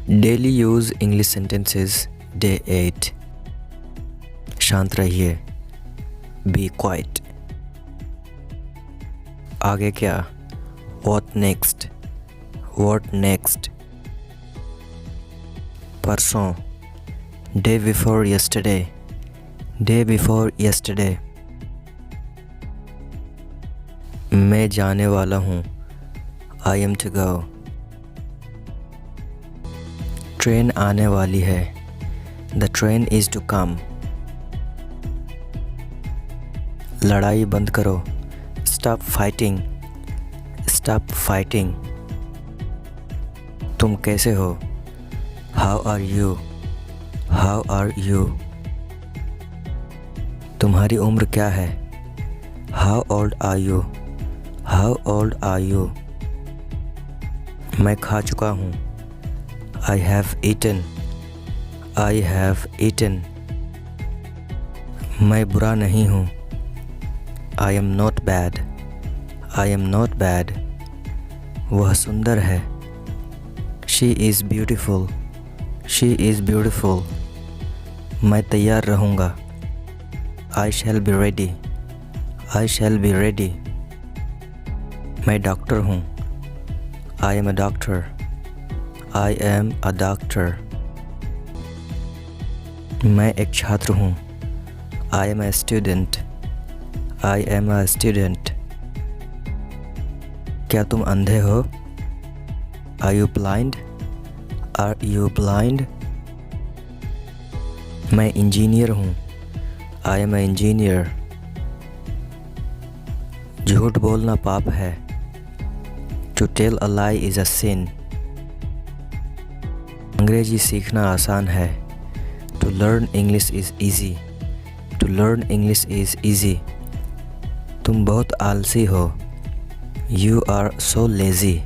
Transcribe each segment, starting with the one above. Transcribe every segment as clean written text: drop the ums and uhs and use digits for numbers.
Daily use English sentences day 8। शांत रहिए, be quiet. आगे क्या? What next, what next. परसों, day before yesterday, day before yesterday. मैं जाने वाला हूँ, I am to go. Train आने वाली है, the train is to come. लड़ाई बंद करो, स्टॉप फाइटिंग, स्टॉप फाइटिंग। तुम कैसे हो? How are you, how are you. तुम्हारी उम्र क्या है? How old are you, how old are you. मैं खा चुका हूँ, I have eaten, I have eaten। मैं बुरा नहीं हूँ, I am not bad, I am not bad। वह सुंदर है, She is beautiful, she is beautiful। मैं तैयार रहूँगा, I shall be ready, I shall be ready। मैं डॉक्टर हूँ, I am a doctor, I am a doctor। मैं एक छात्र हूँ, I am a student, I am a student। क्या तुम अंधे हो? Are you blind, are you blind। मैं इंजीनियर हूँ, I am a engineer। झूठ बोलना पाप है, To tell a lie is a sin। अंग्रेजी सीखना आसान है, To learn English is easy, To learn English is easy। तुम बहुत आलसी हो, You are so lazy।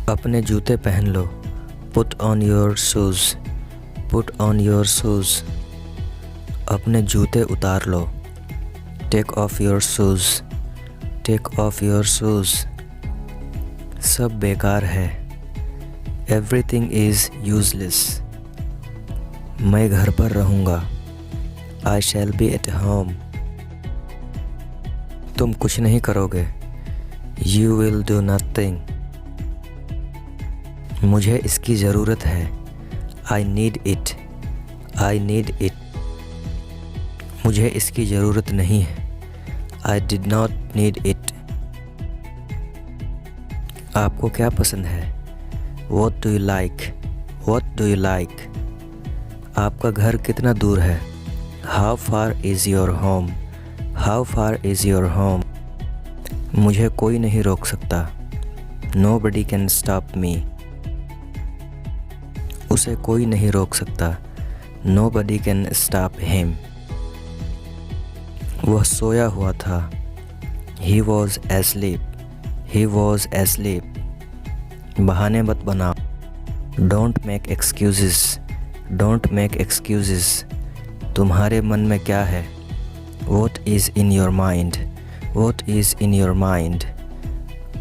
अपने जूते पहन लो, Put on your shoes, Put on your shoes। अपने जूते उतार लो, Take off your shoes, Take off your shoes। सब बेकार है, Everything is useless। मैं घर पर रहूँगा, I shall be at home। तुम कुछ नहीं करोगे, You will do nothing। मुझे इसकी ज़रूरत है, I need it, I need it। मुझे इसकी ज़रूरत नहीं है, I did not need it। आपको क्या पसंद है? What do you like, What do you like। आपका घर कितना दूर है? How far is your home, How far is your home। मुझे कोई नहीं रोक सकता, Nobody can stop me। उसे कोई नहीं रोक सकता, Nobody can stop him। वह सोया हुआ था, He was asleep, He was asleep। बहाने मत बनाओ, Don't make excuses, Don't make excuses। तुम्हारे मन में क्या है? What is in your mind, What is in your mind।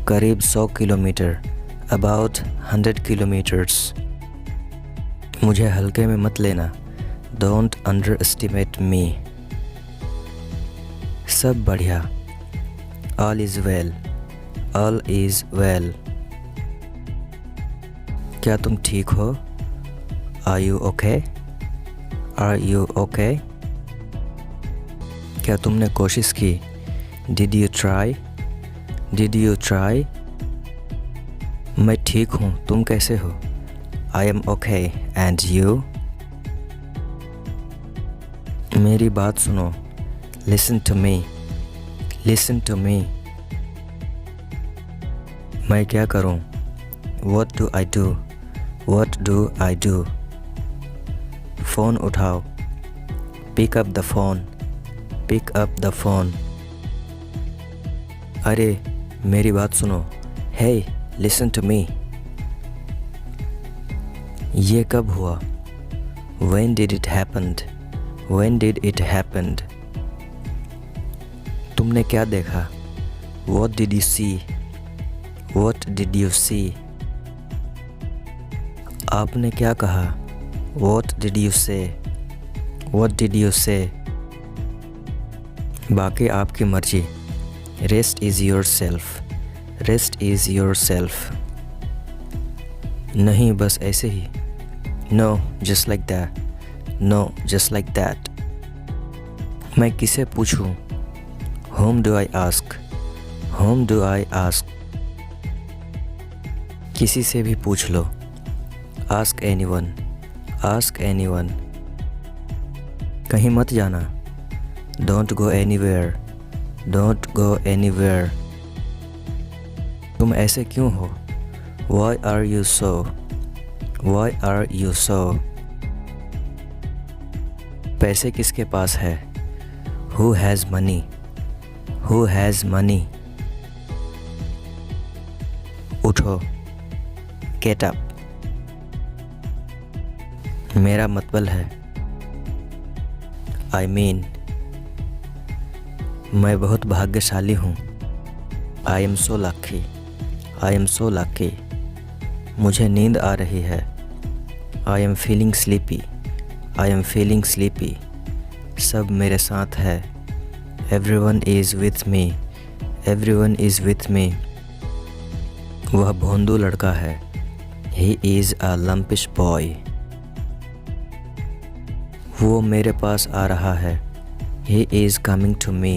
करीब 100 किलोमीटर, About 100 kilometers। मुझे हल्के में मत लेना, Don't underestimate me। सब बढ़िया, All is well, All is well। क्या तुम ठीक हो? Are you okay, Are you okay। क्या तुमने कोशिश की? Did you try, Did you try। मैं ठीक हूँ, तुम कैसे हो? I am okay, and you। मेरी बात सुनो, Listen to me, Listen to me। मैं क्या करूं? What do I do, What do I do। Phone उठाओ, Pick up the phone, Pick up the phone। अरे मेरी बात सुनो, Hey, listen to me। ये कब हुआ? When did it happened, When did it happened। तुमने क्या देखा? What did you see, What did you see। आपने क्या कहा? What did you say? What did you say? बाकी आपकी मर्जी। Rest is yourself. Rest is yourself. नहीं, बस ऐसे ही। No, just like that. No, just like that. मैं किसे पूछूं? Whom do I ask? Whom do I ask? किसी से भी पूछ लो। Ask anyone. Ask anyone. कहीं मत जाना। Don't go anywhere. Don't go anywhere. तुम ऐसे क्यों हो? Why are you so? Why are you so? पैसे किसके पास है? Who has money? Who has money? उठो। Get up. मेरा मतलब है। I mean. मैं बहुत भाग्यशाली हूँ। I am so lucky. I am so lucky. मुझे नींद आ रही है। I am feeling sleepy. I am feeling sleepy. सब मेरे साथ है। Everyone is with me. Everyone is with me. वह भोंदू लड़का है। He is a lumpish boy. वो मेरे पास आ रहा है। He is coming to me.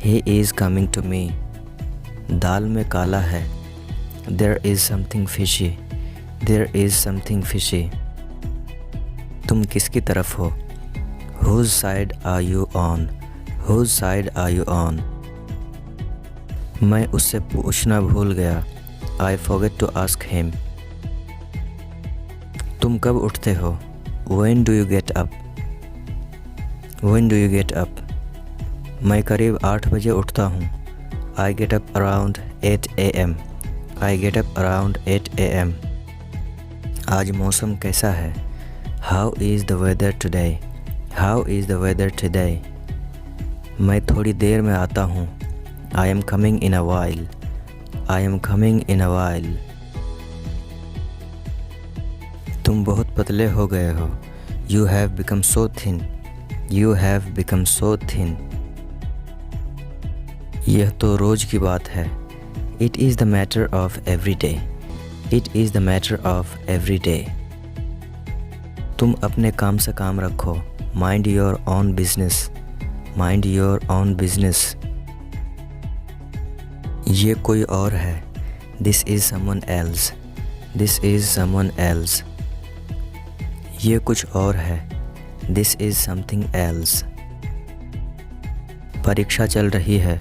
He is coming to me. दाल में काला है। There is something fishy. There is something fishy. तुम किसकी तरफ हो? Whose side are you on? Whose side are you on? मैं उससे पूछना भूल गया। I forgot to ask him. तुम कब उठते हो? When do you get up? When do you get up? मैं करीब 8 बजे उठता हूँ। I get up around 8 a.m. I get up around 8 a.m. आज मौसम कैसा है? How is the weather today? How is the weather today? मैं थोड़ी देर में आता हूँ। I am coming in a while. I am coming in a while. तुम बहुत पतले हो गए हो। You have become so thin. You have become so thin. यह तो रोज की बात है। It is the matter of every day. It is the matter of every day. तुम अपने काम से काम रखो। Mind your own business. Mind your own business. ये कोई और है। This is someone else. This is someone else. ये कुछ और है। This is something else. परीक्षा चल रही है।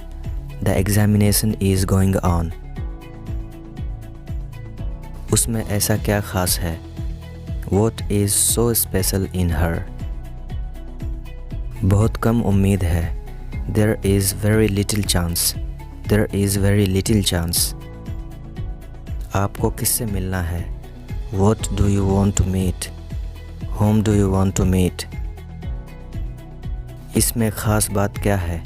The examination is going on. उसमें ऐसा क्या खास है? What is so special in her? बहुत कम उम्मीद है। There is very little chance. There is very little chance. आपको किससे मिलना है? What do you want to meet? Whom do you want to meet? इसमें ख़ास बात क्या है?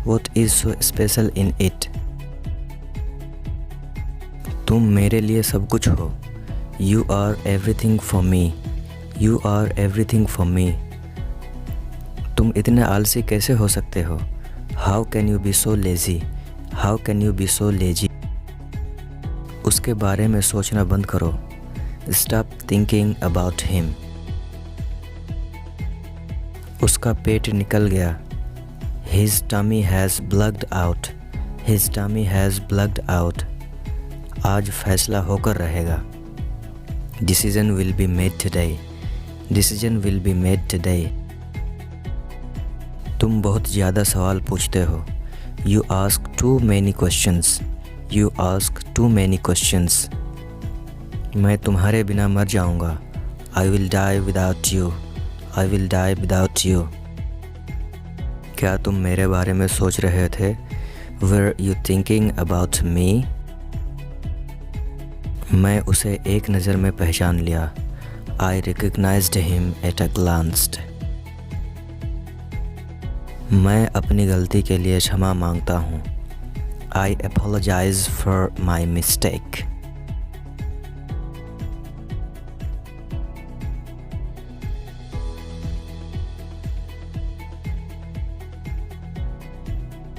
What is so special in it? तुम मेरे लिए सब कुछ हो। You are everything for me. You are everything for me. तुम इतने आलसी कैसे हो सकते हो? How can you be so lazy? How can you be so lazy? उसके बारे में सोचना बंद करो। Stop thinking about him. उसका पेट निकल गया। His tummy has plugged out. His tummy has plugged out. आज फैसला होकर रहेगा। Decision will be made today. Decision will be made today. तुम बहुत ज़्यादा सवाल पूछते हो। You ask too many questions. You ask too many questions. मैं तुम्हारे बिना मर जाऊंगा। I will die without you. I will die without you. क्या तुम मेरे बारे में सोच रहे थे? Were you thinking about me? मैं उसे एक नज़र में पहचान लिया। I recognized him at a glance. मैं अपनी गलती के लिए क्षमा मांगता हूँ। I apologize for my mistake.